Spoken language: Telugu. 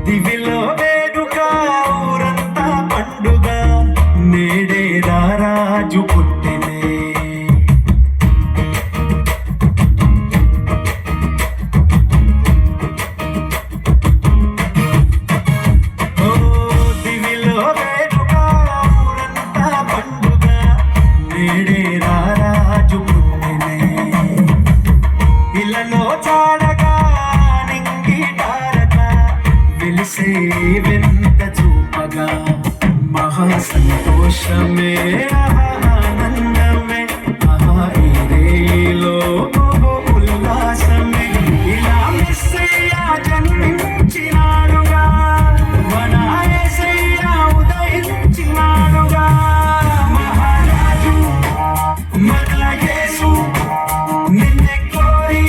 దివిలో వేడుక ఊరంతా పండుగ నేడే రారాజు పుట్టినే ఓ దివిలో వేడుక ఊరంతా పండుగ నేడే రారాజు పుట్టినే ఇలలో చాడగా నింగిటారక వెలిసే వింత చూపగా మహా సంతోషమే ఆనందమే ఈ రేయిలో ఉల్లాసమే ఇలా మెస్సయ్య జన్మించినాడుగా మన యేసయ్య ఉదయించినాడుగా మహారాజు మన యేసు నిన్నే కోరి